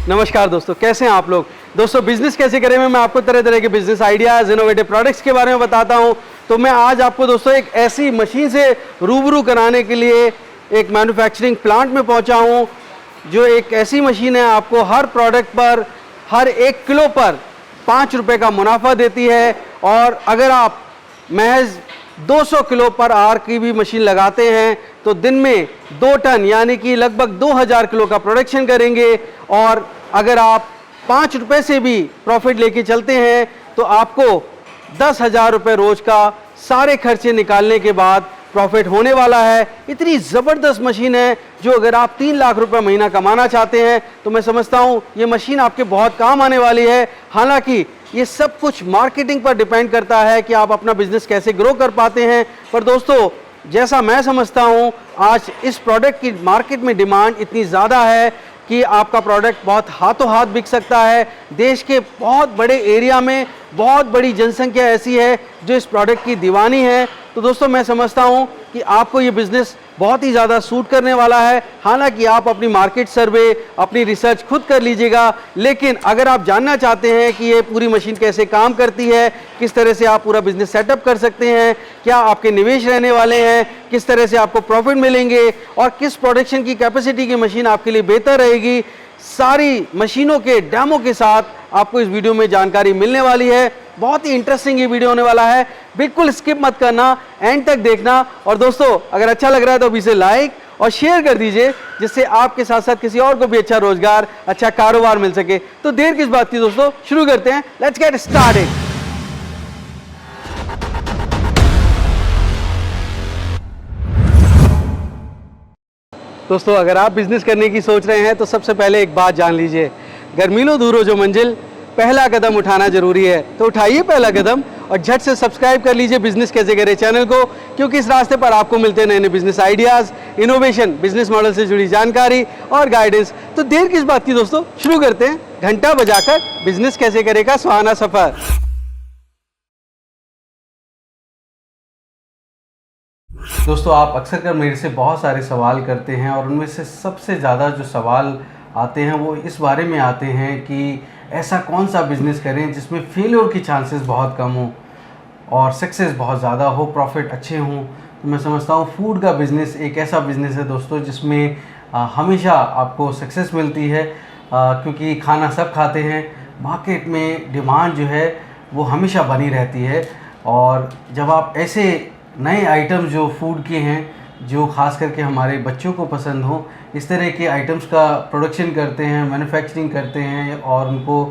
नमस्कार दोस्तों, कैसे हैं आप लोग। दोस्तों बिजनेस कैसे करें में मैं आपको तरह तरह के बिजनेस आइडियाज़, इनोवेटिव प्रोडक्ट्स के बारे में बताता हूं। तो मैं आज आपको दोस्तों एक ऐसी मशीन से रूबरू कराने के लिए एक मैन्युफैक्चरिंग प्लांट में पहुंचा हूं, जो एक ऐसी मशीन है आपको हर प्रोडक्ट पर, हर 1 किलो पर 5 रुपये का मुनाफा देती है। और अगर आप महज 200 किलो पर आवर की भी मशीन लगाते हैं तो दिन में 2 टन यानी कि लगभग 2000 किलो का प्रोडक्शन करेंगे। और अगर आप 5 रुपये से भी प्रॉफिट लेके चलते हैं तो आपको 10,000 रुपये रोज का सारे खर्चे निकालने के बाद प्रॉफिट होने वाला है। इतनी ज़बरदस्त मशीन है जो अगर आप 3 लाख रुपए महीना कमाना चाहते हैं तो मैं समझता हूँ ये मशीन आपके बहुत काम आने वाली है। हालांकि ये सब कुछ मार्केटिंग पर डिपेंड करता है कि आप अपना बिजनेस कैसे ग्रो कर पाते हैं। पर दोस्तों जैसा मैं समझता हूँ आज इस प्रोडक्ट की मार्केट में डिमांड इतनी ज़्यादा है कि आपका प्रोडक्ट बहुत हाथों हाथ बिक सकता है। देश के बहुत बड़े एरिया में बहुत बड़ी जनसंख्या ऐसी है जो इस प्रोडक्ट की दीवानी है। तो दोस्तों मैं समझता हूँ कि आपको ये बिज़नेस बहुत ही ज़्यादा सूट करने वाला है। हालांकि आप अपनी मार्केट सर्वे, अपनी रिसर्च खुद कर लीजिएगा, लेकिन अगर आप जानना चाहते हैं कि ये पूरी मशीन कैसे काम करती है, किस तरह से आप पूरा बिजनेस सेटअप कर सकते हैं, क्या आपके निवेश रहने वाले हैं, किस तरह से आपको प्रॉफिट मिलेंगे और किस प्रोडक्शन की कैपेसिटी की मशीन आपके लिए बेहतर रहेगी, सारी मशीनों के डेमो के साथ आपको इस वीडियो में जानकारी मिलने वाली है। बहुत ही इंटरेस्टिंग ये वीडियो होने वाला है, बिल्कुल स्किप मत करना, एंड तक देखना। और दोस्तों अगर अच्छा लग रहा है तो अभी से लाइक और शेयर कर दीजिए, जिससे आपके साथ साथ किसी और को भी अच्छा रोजगार, अच्छा कारोबार मिल सके। तो देर किस बात की दोस्तों, शुरू करते हैं। Let's get started. दोस्तों अगर आप बिजनेस करने की सोच रहे हैं तो सबसे पहले एक बात जान लीजिए, घर मीलों दूर हो जो मंजिल, पहला कदम उठाना जरूरी है। तो उठाइए पहला कदम और झट से सब्सक्राइब कर लीजिए बिजनेस कैसे करें चैनल को, क्योंकि इस रास्ते पर आपको मिलते हैं नए नए business ideas, innovation, business model से जुड़ी जानकारी और गाइडेंस। तो देर किस बात की दोस्तों, शुरू करते हैं। घंटा बजाकर बिजनेस कैसे करेगा सुहाना सफर। दोस्तों आप अक्सर कर मेरे से बहुत सारे सवाल करते हैं और उनमें से सबसे ज़्यादा जो सवाल आते हैं वो इस बारे में आते हैं कि ऐसा कौन सा बिज़नेस करें जिसमें फेलियर की चांसेस बहुत कम हो और सक्सेस बहुत ज़्यादा हो, प्रॉफिट अच्छे हों। तो मैं समझता हूँ फूड का बिज़नेस एक ऐसा बिज़नेस है दोस्तों जिसमें हमेशा आपको सक्सेस मिलती है, क्योंकि खाना सब खाते हैं, मार्केट में डिमांड जो है वो हमेशा बनी रहती है। और जब आप ऐसे नए आइटम जो फूड के हैं, जो ख़ास करके हमारे बच्चों को पसंद हो, इस तरह के आइटम्स का प्रोडक्शन करते हैं, मैन्युफैक्चरिंग करते हैं और उनको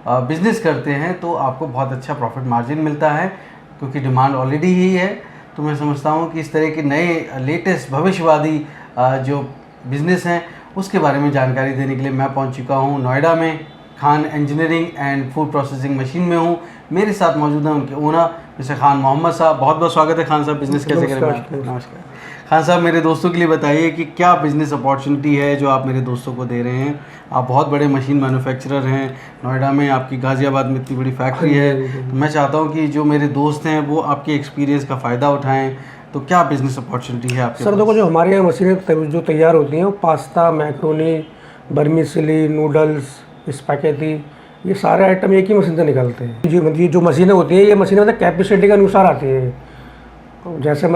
बिज़नेस करते हैं, तो आपको बहुत अच्छा प्रॉफिट मार्जिन मिलता है, क्योंकि डिमांड ऑलरेडी ही है। तो मैं समझता हूँ कि इस तरह के नए लेटेस्ट भविष्यवादी जो बिज़नेस हैं उसके बारे में जानकारी देने के लिए मैं पहुँच चुका हूँ नोएडा में, Khan engineering and food processing machine में हूँ। मेरे साथ मौजूद हैं उनके ओनर मिस्टर खान मोहम्मद साहब। बहुत बहुत स्वागत है खान साहब, बिज़नेस कैसे करें। नमस्कार खान साहब, मेरे दोस्तों के लिए बताइए कि क्या बिज़नेस अपॉर्चुनिटी है जो आप मेरे दोस्तों को दे रहे हैं। आप बहुत बड़े मशीन मैन्युफैक्चरर हैं, नोएडा में आपकी गाज़ियाबाद में इतनी बड़ी फैक्ट्री है। तो मैं चाहता हूँ कि जो मेरे दोस्त हैं वो आपके एक्सपीरियंस का फ़ायदा उठाएँ। तो क्या बिज़नेस अपॉर्चुनिटी है आपके? सर देखो, जो हमारे यहाँ मशीनें जो तैयार होती हैं वो pasta, macaroni, vermicelli, noodles, spaghetti, ये सारे आइटम एक ही मशीन से निकलते हैं। ये जो मशीनें होती हैं ये मशीनें मतलब कैपेसिटी के अनुसार आती है। जैसे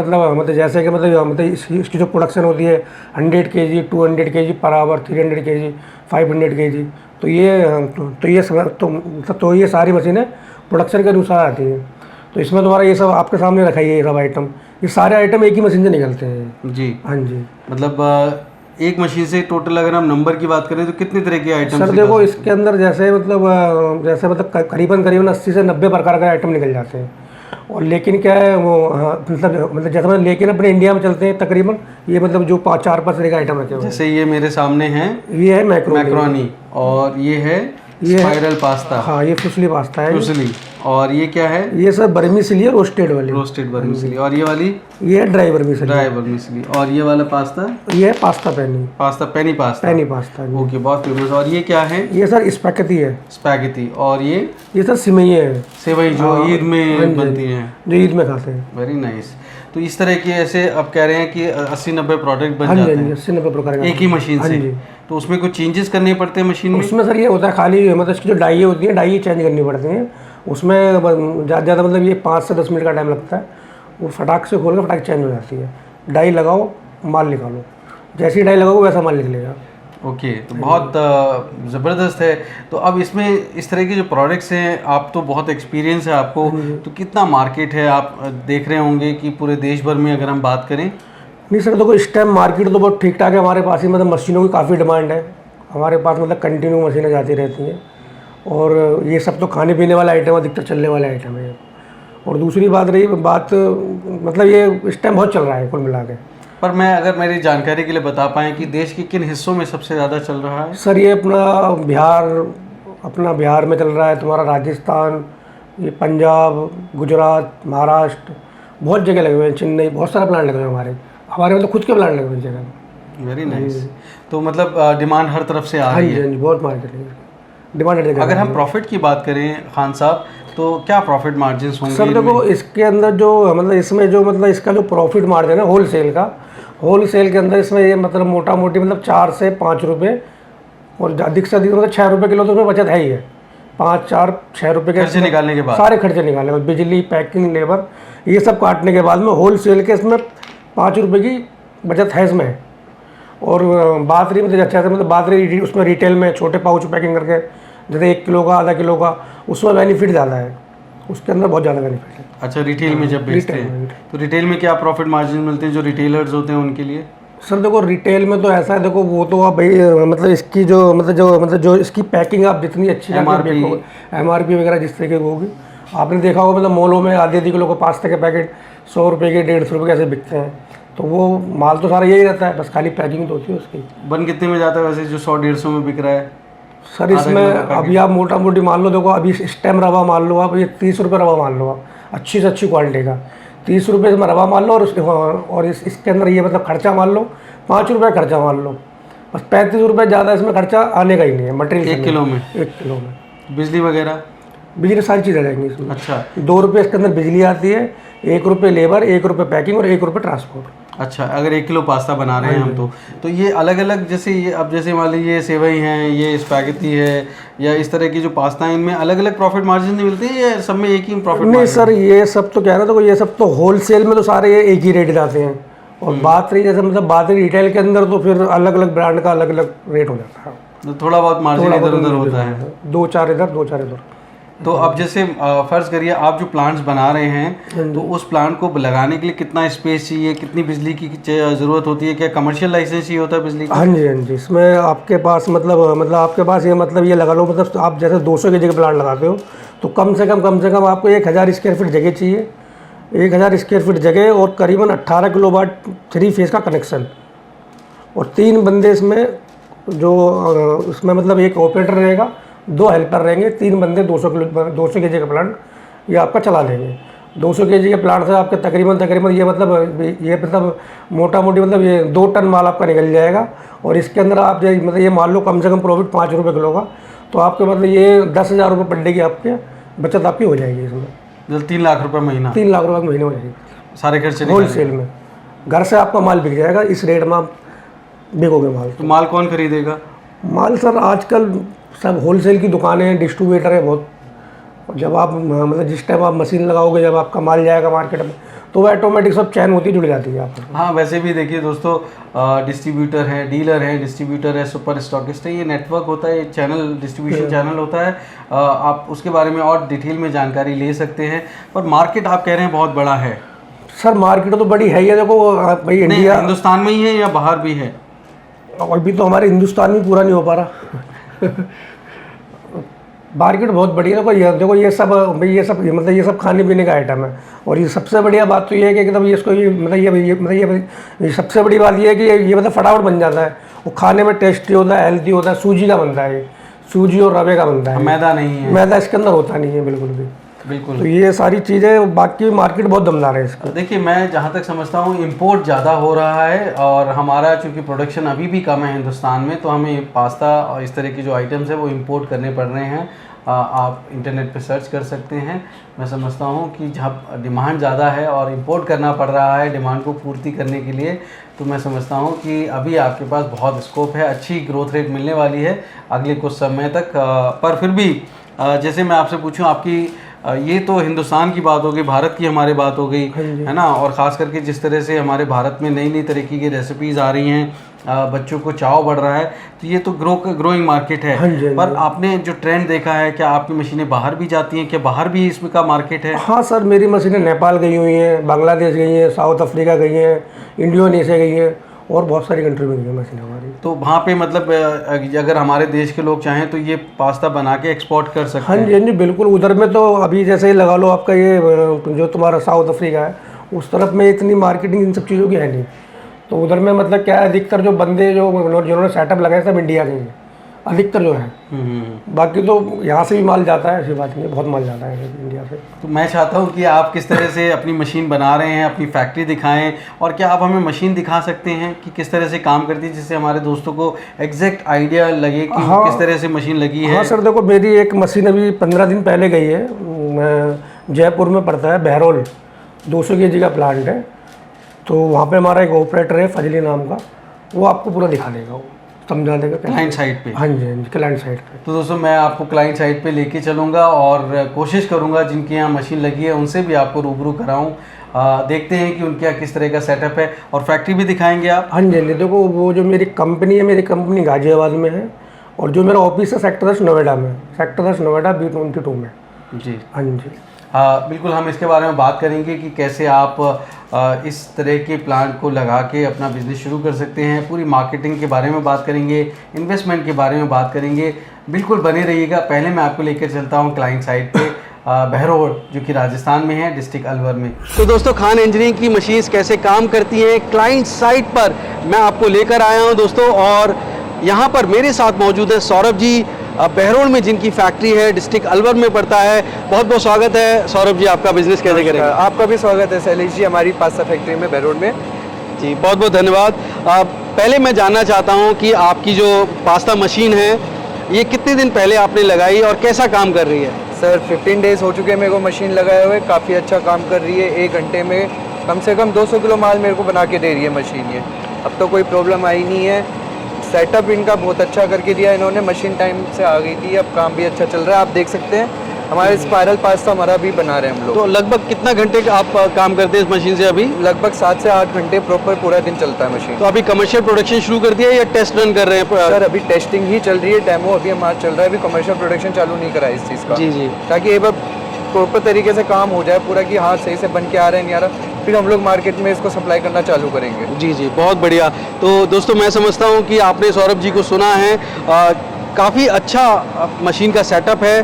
जैसे कि इसकी जो प्रोडक्शन होती है 100 kg, 200 kg per hour, 300 kg, 500 kg, तो ये सारी मशीनें प्रोडक्शन के अनुसार आती हैं। तो इसमें तुम्हारा ये सब आपके सामने रखा है, ये सब आइटम, ये सारे आइटम एक ही मशीन से निकलते हैं जी। हाँ जी, मतलब एक मशीन से टोटल अगर हम नंबर की बात करें तो कितने तरह के आइटम? सर देखो, इसके अंदर जैसे करीबन 80 से 90 प्रकार के आइटम निकल जाते हैं। और लेकिन क्या है वो जैसे लेकिन अपने इंडिया में चलते हैं तकरीबन ये जो 4-5 तरह के आइटम रखे हुए हैं। जैसे ये मेरे सामने हैं, ये है मैक्रोनी और ये है स्पाइरल पास्ता। हाँ, ये फुसली पास्ता है। फुसली। और ये क्या है? ये सर वर्मिसेली है, रोस्टेड वर्मिसेली। और ये वाली? ये है ड्राई वर्मिसेली। और ये वाला पास्ता? ये है पास्ता पेनी पास्ता। ओके, बहुत फेमस। और ये क्या है? ये सर स्पैगेटी है। और ये सर सिवई है, सेवई जो ईद में बनती हैं, जो ईद में खाते हैं। Very nice. तो इस तरह की ऐसे अब कह रहे हैं कि 80-90 प्रोडक्ट बन हाँ जाते जी, हैं 80-90 प्रकार एक ही मशीन हाँ से। जी। तो उसमें कुछ चेंजेस करने पड़ते हैं मशीन में? उसमें सर ये होता है खाली मतलब इसकी जो डाई होती है डाई चेंज करनी पड़ती है उसमें ज़्यादा ज़्यादा मतलब ये 5 से 10 मिनट का टाइम लगता है। वो फटाक से खोल के फटाक चेंज हो जाती है। डाई लगाओ माल निकालो, जैसी डाई लगाओ वैसा माल निकलेगा। ओके, तो बहुत ज़बरदस्त है। तो अब इसमें इस तरह के जो प्रोडक्ट्स हैं, आप तो बहुत एक्सपीरियंस है आपको, तो कितना मार्केट है आप देख रहे होंगे कि पूरे देश भर में अगर हम बात करें? नहीं सर देखो इस टाइम मार्केट तो बहुत ठीक ठाक है हमारे पास ही, मतलब मशीनों की काफ़ी डिमांड है हमारे पास, मतलब कंटिन्यू मशीनें जाती रहती हैं। और ये सब तो खाने पीने वाला आइटम है, अधिकतर चलने वाला आइटम है। और दूसरी बात रही बात मतलब ये इस टाइम बहुत चल रहा है कुल मिला के। पर मैं अगर मेरी जानकारी के लिए बता पाएँ कि देश के किन हिस्सों में सबसे ज़्यादा चल रहा है? सर ये अपना बिहार में चल रहा है, तुम्हारा राजस्थान, ये पंजाब, गुजरात, महाराष्ट्र, बहुत जगह लगे हुए हैं, चेन्नई, बहुत सारे प्लांट लगे हुए हैं हमारे मतलब खुद के प्लांट लगे हुए हैं जगह। Very nice. तो मतलब डिमांड हर तरफ से आ हाँ रही जी है। हाँ जी, बहुत मार्केट है, डिमांड हर जगह। अगर हम प्रॉफिट की बात करें खान साहब, तो क्या प्रॉफिट मार्जिन्स होंगे? सर देखो इसके अंदर जो मतलब इसमें जो मतलब इसका जो प्रॉफिट मार्जिन है होलसेल के अंदर इसमें ये मतलब मोटा मोटी मतलब 4 से 5 रुपये, और अधिक से अधिक मतलब 6 रुपये किलो तो उसमें बचत है ही है। 5, 4, 6 रुपये के खर्चे निकालने के बाद, सारे खर्चे निकालने के बाद, बिजली, पैकिंग, लेबर, ये सब काटने के बाद में होलसेल के इसमें 5 रुपये की बचत है इसमें। और बात रही मतलब अच्छा से मतलब बात रही उसमें रिटेल में छोटे पाउच पैकिंग करके जैसे 1 किलो का, आधा किलो का, उसमें बेनिफिट ज़्यादा है, उसके अंदर बहुत ज़्यादा बेनिफिट है। अच्छा, रिटेल में जब बेचते हैं तो रिटेल में क्या प्रॉफिट मार्जिन मिलते हैं जो रिटेलर्स होते हैं उनके लिए? सर देखो रिटेल में तो ऐसा है, देखो वो तो आप भाई मतलब इसकी जो इसकी पैकिंग आप जितनी अच्छी MRP वगैरह जिस तरीके की होगी, आपने देखा होगा मतलब मॉलों में आधे किलो को पास्ता के पैकेट 100 रुपये के, 150 रुपये के ऐसे बिकते हैं। तो वो माल तो सारा यही रहता है, बस खाली पैकिंग तो होती है उसकी। बन कितने में जाता है वैसे जो 100-150 में बिक रहा है? सर इसमें अभी आप मोटा मोटी मान लो, देखो अभी इस टाइम रवा मान लो आप, ये 30 रुपये रवा मान लो आप, अच्छी से अच्छी क्वालिटी का 30 रुपये में रवा मान लो, और इसके अंदर ये मतलब खर्चा मान लो 5 रुपये खर्चा मान लो, बस 35 रुपये, ज़्यादा इसमें खर्चा आने का ही नहीं है मटेरियल 1 किलो में। 1 किलो में बिजली वगैरह? बिजली सारी चीज़ें आ जाएंगी इसमें। अच्छा, 2 रुपये इसके अंदर बिजली आती है, 1 रुपये लेबर, 1 रुपये पैकिंग और 1 रुपये ट्रांसपोर्ट। अच्छा, अगर 1 किलो पास्ता बना रहे हैं हम तो ये अलग अलग, जैसे ये अब जैसे मान लीजिए सेवई हैं, ये स्पैगेटी है, या इस तरह की जो पास्ता है, इनमें अलग अलग प्रॉफिट मार्जिन नहीं मिलते हैं या सब में एक ही प्रॉफिट? नहीं सर ये सब तो क्या है ना, तो ये सब तो होलसेल में तो सारे ये एक ही रेट जाते हैं, और बात रही जैसे मतलब बात रही रिटेल के अंदर तो फिर अलग अलग ब्रांड का अलग अलग रेट हो जाता है, तो थोड़ा बहुत मार्जिन इधर उधर होता है, 2-4 इधर 2-4 इधर। तो अब जैसे फ़र्ज़ करिए आप जो प्लांट्स बना रहे हैं, तो उस प्लांट को लगाने के लिए कितना स्पेस चाहिए, कितनी बिजली की ज़रूरत होती है, क्या कमर्शियल लाइसेंस ही होता है बिजली का? हाँ जी, इसमें आपके पास मतलब आपके पास ये मतलब ये लगा लो, मतलब आप जैसे 200 की जगह प्लांट लगाते हो तो कम से कम आपको 1000 स्क्वायर फीट जगह चाहिए, 1000 स्क्वायर फीट जगह, और करीबन 18 किलोवाट 3 फेज़ का कनेक्शन, और 3 बंदे इसमें जो उसमें मतलब एक ऑपरेटर रहेगा, 2 हेल्पर रहेंगे, 3 बंदे 200 केजी का प्लांट ये आपका चला देंगे। 200 केजी के प्लांट से आपके तकरीबन ये मतलब मोटा मोटी मतलब ये 2 टन माल आपका निकल जाएगा। और इसके अंदर आप मतलब ये मान लो कम से कम प्रॉफिट 5 रुपये किलो का, तो आपके मतलब ये 10,000 रुपये पर डे की आपके बचत आपकी हो जाएगी इसमें। 3 लाख रुपये महीना? 3 लाख रुपये महीने हो जाएगी सारे खर्चे होलसेल में। घर से आपका माल बिक जाएगा, इस रेट में आप बिकोगे माल। तो माल कौन खरीदेगा? माल सर आजकल सब होलसेल की दुकानें हैं, डिस्ट्रीब्यूटर है बहुत। जब आप मतलब जिस टाइम आप मशीन लगाओगे, जब आपका माल जाएगा मार्केट में, तो वो ऑटोमेटिक सब चैन होती जुड़ जाती है आप। हाँ, वैसे भी देखिए दोस्तों, डिस्ट्रीब्यूटर है, डीलर है, डिस्ट्रीब्यूटर है, सुपर स्टॉकिस्ट है, ये नेटवर्क होता है, ये चैनल डिस्ट्रीब्यूशन चैनल होता है। आप उसके बारे में और डिटेल में जानकारी ले सकते हैं। पर मार्केट आप कह रहे हैं बहुत बड़ा है? सर मार्केट तो बड़ी है ही है, देखो भाई इंडिया हिंदुस्तान में ही है या बाहर भी है? अभी तो हमारे हिंदुस्तान में पूरा नहीं हो पा रहा मार्केट बहुत बढ़िया है। देखो ये सब मतलब ये सब खाने पीने का आइटम है, और ये सबसे बढ़िया बात तो ये है कि एकदम ये सबसे बड़ी बात ये है कि ये मतलब फटाफट बन जाता है, वो खाने में टेस्टी होता है, हेल्दी होता है, सूजी का बनता है, सूजी और रवे का बनता है, मैदा नहीं है, मैदा इसके अंदर होता नहीं है बिल्कुल भी। बिल्कुल। तो ये सारी चीज़ें, बाकी मार्केट बहुत दमदार है इसका। देखिए मैं जहाँ तक समझता हूँ इंपोर्ट ज़्यादा हो रहा है, और हमारा चूँकि प्रोडक्शन अभी भी कम है हिंदुस्तान में, तो हमें पास्ता और इस तरह की जो आइटम्स है वो इंपोर्ट करने पड़ रहे हैं। आप इंटरनेट पे सर्च कर सकते हैं। मैं समझता हूँ कि जहाँ डिमांड ज़्यादा है और इंपोर्ट करना पड़ रहा है डिमांड को पूर्ति करने के लिए, तो मैं समझता हूँ कि अभी आपके पास बहुत स्कोप है, अच्छी ग्रोथ रेट मिलने वाली है अगले कुछ समय तक। पर फिर भी जैसे मैं आपसे पूछूं, आपकी ये तो हिंदुस्तान की बात हो गई, भारत की हमारी बात हो गई, है ना, और ख़ास करके जिस तरह से हमारे भारत में नई नई तरीके की रेसिपीज़ आ रही हैं, बच्चों को चाव बढ़ रहा है, तो ये तो ग्रोइंग मार्केट है। पर आपने जो ट्रेंड देखा है, क्या आपकी मशीनें बाहर भी जाती हैं, क्या बाहर भी इसमें का मार्केट है? हाँ सर, मेरी मशीनें नेपाल गई हुई हैं, बांग्लादेश गई हैं, साउथ अफ्रीका गई हैं, इंडोनेशिया गई हैं और बहुत सारी कंट्री में गई है मशीनें हमारी। तो वहाँ पे मतलब अगर हमारे देश के लोग चाहें तो ये पास्ता बना के एक्सपोर्ट कर सकते हैं? हाँ जी बिल्कुल। उधर में तो अभी जैसे ही लगा लो आपका ये जो तुम्हारा साउथ अफ्रीका है, उस तरफ में इतनी मार्केटिंग इन सब चीज़ों की है नहीं। तो उधर में मतलब क्या है, अधिकतर जो बंदे जिन्होंने सेटअप लगाए सब इंडिया के हैं अधिकतर जो है। बाकी तो यहाँ से भी माल जाता है, ऐसी बात नहीं, बहुत माल जाता है इंडिया से। तो मैं चाहता हूँ कि आप किस तरह से अपनी मशीन बना रहे हैं, अपनी फैक्ट्री दिखाएं, और क्या आप हमें मशीन दिखा सकते हैं कि किस तरह से काम करती है, जिससे हमारे दोस्तों को एग्जैक्ट आइडिया लगे कि किस तरह से मशीन लगी है? हाँ सर, देखो मेरी एक मशीन अभी 15 दिन पहले गई है। जयपुर में पड़ता है बहरोल, 200 kg का प्लांट है। तो वहाँ पे हमारा एक ऑपरेटर है फजली नाम का, वो आपको पूरा दिखा देगा, वो समझा देगा क्लाइंट साइड पे। हाँ जी क्लाइंट साइड पे। तो दोस्तों मैं आपको क्लाइंट साइड पे लेके चलूँगा और कोशिश करूँगा जिनके यहाँ मशीन लगी है उनसे भी आपको रूबरू कराऊँ। देखते हैं कि उनके यहाँ किस तरह का सेटअप है, और फैक्ट्री भी दिखाएंगे आप? हाँ जी देखो, वो जो मेरी कंपनी है, मेरी कंपनी गाजियाबाद में है, और जो मेरा ऑफिस है सेक्टर 10 नोएडा में, सेक्टर 10 नोएडा B22 में। जी हाँ जी बिल्कुल, हम इसके बारे में बात करेंगे कि कैसे आप इस तरह के प्लांट को लगा के अपना बिजनेस शुरू कर सकते हैं। पूरी मार्केटिंग के बारे में बात करेंगे, इन्वेस्टमेंट के बारे में बात करेंगे। बिल्कुल बने रहिएगा। पहले मैं आपको लेकर चलता हूँ क्लाइंट साइड पे, बहरोल जो कि राजस्थान में है, डिस्ट्रिक्ट अलवर में। तो दोस्तों खान इंजीनियरिंग की मशीन्स कैसे काम करती हैं क्लाइंट साइट पर मैं आपको लेकर आया हूँ दोस्तों, और यहाँ पर मेरे साथ मौजूद है सौरभ जी, बहरोल में जिनकी फैक्ट्री है, डिस्ट्रिक्ट अलवर में पड़ता है। बहुत बहुत स्वागत है सौरभ जी, आपका बिजनेस कैसे करेंगे? आपका भी स्वागत है शैलेश जी हमारी पास्ता फैक्ट्री में बहरोल में। जी बहुत बहुत धन्यवाद। पहले मैं जानना चाहता हूँ कि आपकी जो पास्ता मशीन है ये कितने दिन पहले आपने लगाई और कैसा काम कर रही है? सर 15 डेज हो चुके हैं मेरे को मशीन लगाए हुए, काफ़ी अच्छा काम कर रही है। 1 घंटे में कम से कम 200 किलो माल मेरे को बना के दे रही है मशीन ये। अब तो कोई प्रॉब्लम आई नहीं है। सेटअप इनका बहुत अच्छा करके दिया इन्होंने, मशीन टाइम से आ गई थी, अब काम भी अच्छा चल रहा है। आप देख सकते हैं हमारे स्पाइरल पास्ता हमारा भी बना रहे हैं हम लोग। तो लगभग कितना घंटे का आप काम करते हैं इस मशीन से अभी? लगभग 7 से 8 घंटे प्रॉपर पूरा दिन चलता है मशीन। तो अभी कमर्शियल प्रोडक्शन शुरू कर दिया या टेस्ट रन कर रहे हैं? सर अभी टेस्टिंग ही चल रही है, डेमो अभी हमारा चल रहा है, अभी कमर्शियल प्रोडक्शन चालू नहीं करा है इस चीज़ का। जी जी, ताकि एक बार प्रॉपर तरीके से काम हो जाए पूरा, कि हाँ सही से बन के आ रहा है नहीं आ रहा, फिर हम लोग मार्केट में इसको सप्लाई करना चालू करेंगे। जी जी, बहुत बढ़िया। तो दोस्तों मैं समझता हूँ कि आपने सौरभ जी को सुना है, काफ़ी अच्छा मशीन का सेटअप है।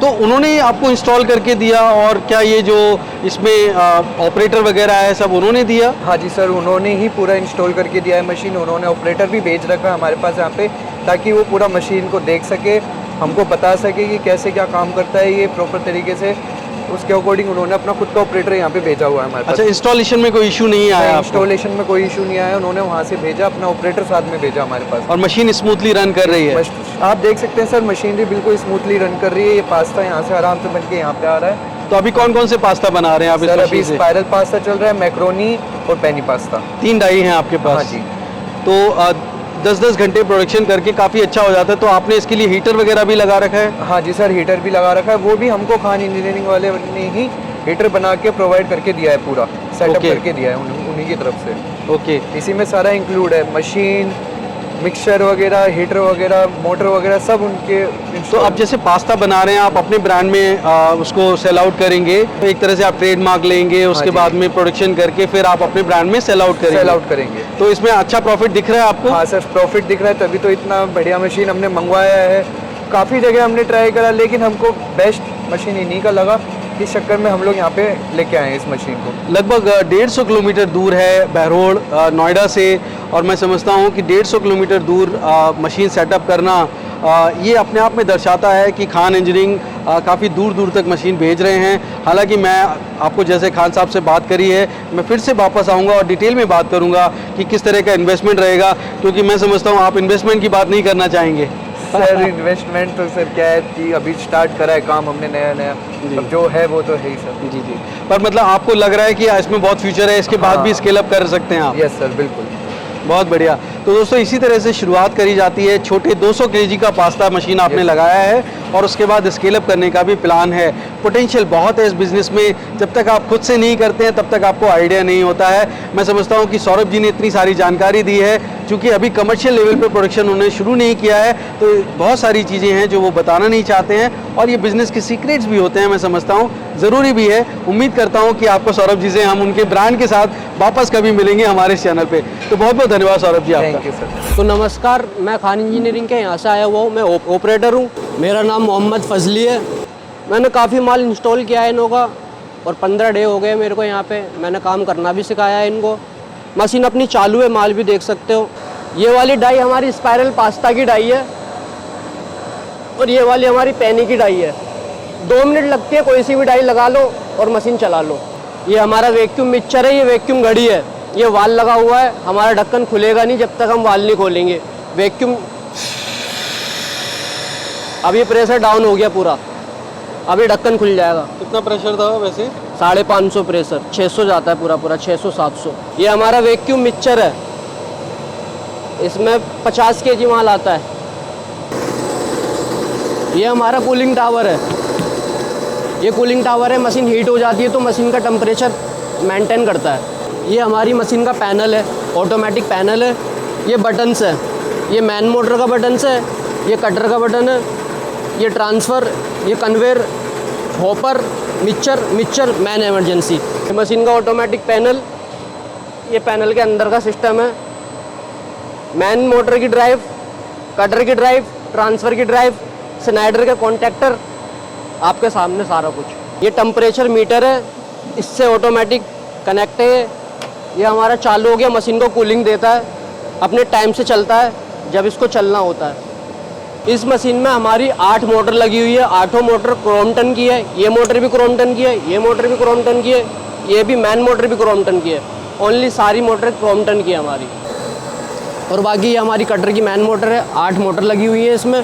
तो उन्होंने आपको इंस्टॉल करके दिया, और क्या ये जो इसमें ऑपरेटर वगैरह है सब उन्होंने दिया? हाँ जी सर, उन्होंने ही पूरा इंस्टॉल करके दिया है मशीन। उन्होंने ऑपरेटर भी भेज रखा है हमारे पास यहाँ पे, ताकि वो पूरा मशीन को देख सके, हमको बता सके कि कैसे क्या काम करता है ये प्रॉपर तरीके से। उसके अकॉर्डिंग उन्होंने अपना खुद का ऑपरेटर यहाँ पे भेजा हुआ है हमारे पास। अच्छा, इंस्टॉलेशन में कोई इशू नहीं आया? इंस्टॉलेशन में कोई इशू नहीं आया, उन्होंने वहाँ से भेजा, अपना ऑपरेटर साथ में भेजा हमारे पास, और मशीन स्मूथली रन कर रही है? आप देख सकते हैं सर मशीनरी बिल्कुल स्मूथली रन कर रही है। ये पास्ता यहाँ से आराम से बन के यहाँ पे आ रहा है। तो अभी कौन कौन से पास्ता बना रहे हैं आप? सर अभी स्पाइरल पास्ता चल रहा है, मैक्रोनी और पेनी पास्ता। 3 डाई हैं आपके पास? हाँ जी। तो 10-10 घंटे प्रोडक्शन करके काफ़ी अच्छा हो जाता है। तो आपने इसके लिए हीटर वगैरह भी लगा रखा है? हाँ जी सर, हीटर भी लगा रखा है। वो भी हमको खान इंजीनियरिंग वाले ने ही हीटर बना के प्रोवाइड करके दिया है, पूरा सेटअप करके दिया है उन्हीं की तरफ से। ओके, इसी में सारा इंक्लूड है, मशीन, मिक्सचर वगैरह, हीटर वगैरह, मोटर वगैरह सब उनके। तो अब जैसे पास्ता बना रहे हैं आप अपने ब्रांड में, उसको सेल आउट करेंगे, तो एक तरह से आप ट्रेडमार्क लेंगे, उसके बाद में प्रोडक्शन करके फिर आप अपने ब्रांड में सेल आउट करेंगे। तो इसमें अच्छा प्रॉफिट दिख रहा है आपको? हाँ सर, प्रॉफिट दिख रहा है, तभी तो इतना बढ़िया मशीन हमने मंगवाया है। काफ़ी जगह हमने ट्राई करा, लेकिन हमको बेस्ट मशीन इन्हीं का लगा। इस चक्कर में हम लोग यहाँ पे लेके आए हैं इस मशीन को। लगभग 150 किलोमीटर दूर है बहरोल नोएडा से, और मैं समझता हूँ कि 150 किलोमीटर दूर मशीन सेटअप करना ये अपने आप में दर्शाता है कि खान इंजीनियरिंग काफ़ी दूर दूर तक मशीन भेज रहे हैं। हालांकि मैं आपको जैसे खान साहब से बात करी है, मैं फिर से वापस आऊँगा और डिटेल में बात करूँगा कि किस तरह का इन्वेस्टमेंट रहेगा, क्योंकि मैं समझता हूँ आप इन्वेस्टमेंट की बात नहीं करना चाहेंगे। सर इन्वेस्टमेंट तो सर क्या है कि अभी स्टार्ट करा है काम हमने नया नया, अब जो है वो तो है ही सर। जी जी। पर मतलब आपको लग रहा है कि इसमें बहुत फ्यूचर है, इसके बाद भी स्केल अप कर सकते हैं आप? यस सर, बिल्कुल। बहुत बढ़िया। तो दोस्तों इसी तरह से शुरुआत करी जाती है। छोटे 200 केजी का पास्ता मशीन आपने लगाया है और उसके बाद स्केल अप करने का भी प्लान है। पोटेंशियल बहुत है इस बिज़नेस में, जब तक आप खुद से नहीं करते हैं तब तक आपको आइडिया नहीं होता है। मैं समझता हूँ कि सौरभ जी ने इतनी सारी जानकारी दी है, क्योंकि अभी कमर्शियल लेवल पे प्रोडक्शन उन्होंने शुरू नहीं किया है, तो बहुत सारी चीज़ें हैं जो वो बताना नहीं चाहते हैं, और ये बिज़नेस के सीक्रेट्स भी होते हैं, मैं समझता हूँ ज़रूरी भी है। उम्मीद करता हूँ कि आपको सौरभ जी से हम उनके ब्रांड के साथ वापस कभी मिलेंगे हमारे इस चैनल पे। तो बहुत बहुत धन्यवाद सौरभ जी आपका। Thank you sir. तो नमस्कार, मैं खान इंजीनियरिंग के यहाँ से आया हुआ हूँ। मैं ऑपरेटर हूँ। मेरा नाम मोहम्मद फजली है। मैंने काफ़ी माल इंस्टॉल किया है इनों का, और 15 डे हो गए मेरे को यहाँ पे। मैंने काम करना भी सिखाया है इनको। मशीन अपनी चालू है, माल भी देख सकते हो। ये वाली डाई हमारी स्पाइरल पास्ता की डाई है, और ये वाली हमारी पैनी की डाई है। 2 मिनट लगती है, कोई सी भी डाई लगा लो और मशीन चला लो। ये हमारा वैक्यूम मिक्सचर है, ये वैक्यूम घड़ी है। ये वाल लगा हुआ है, हमारा ढक्कन खुलेगा नहीं जब तक हम वाल नहीं खोलेंगे। वैक्यूम, अब ये प्रेशर डाउन हो गया पूरा, अब ये ढक्कन खुल जाएगा। कितना प्रेशर था वैसे? 550 प्रेशर, 600 जाता है पूरा पूरा, 600-700। ये हमारा वैक्यूम मिक्सचर है, इसमें 50 केजी माल आता है। ये हमारा कूलिंग टावर है। ये कूलिंग टावर है, मशीन हीट हो जाती है तो मशीन का टेम्परेचर मेंटेन करता है। ये हमारी मशीन का पैनल है, ऑटोमेटिक पैनल है। ये बटन्स है, ये मैन मोटर का बटन्स है, ये कटर का बटन है, ये ट्रांसफ़र, ये conveyor, hopper, mixture, man emergency. ये मशीन का ऑटोमेटिक पैनल, ये पैनल के अंदर का सिस्टम है। मैन मोटर की ड्राइव, कटर की ड्राइव, ट्रांसफ़र की ड्राइव, स्नाइडर के कॉन्टैक्टर, आपके सामने सारा कुछ। ये टेम्परेचर मीटर है, इससे ऑटोमेटिक कनेक्ट है। ये हमारा चालू हो गया, मशीन को कूलिंग देता है, अपने टाइम से चलता है जब इसको चलना होता है। इस मशीन में हमारी 8 मोटर लगी हुई है। 8 मोटर क्रोम्पटन की है। ये मोटर भी क्रोम्पटन की है, ये मोटर भी क्रोम्पटन की है, ये भी मैन मोटर भी क्रोम्पटन की है। ओनली सारी मोटर क्रोम्पटन की है हमारी। और बाकी ये हमारी कटर की मैन मोटर है। 8 मोटर लगी हुई है इसमें।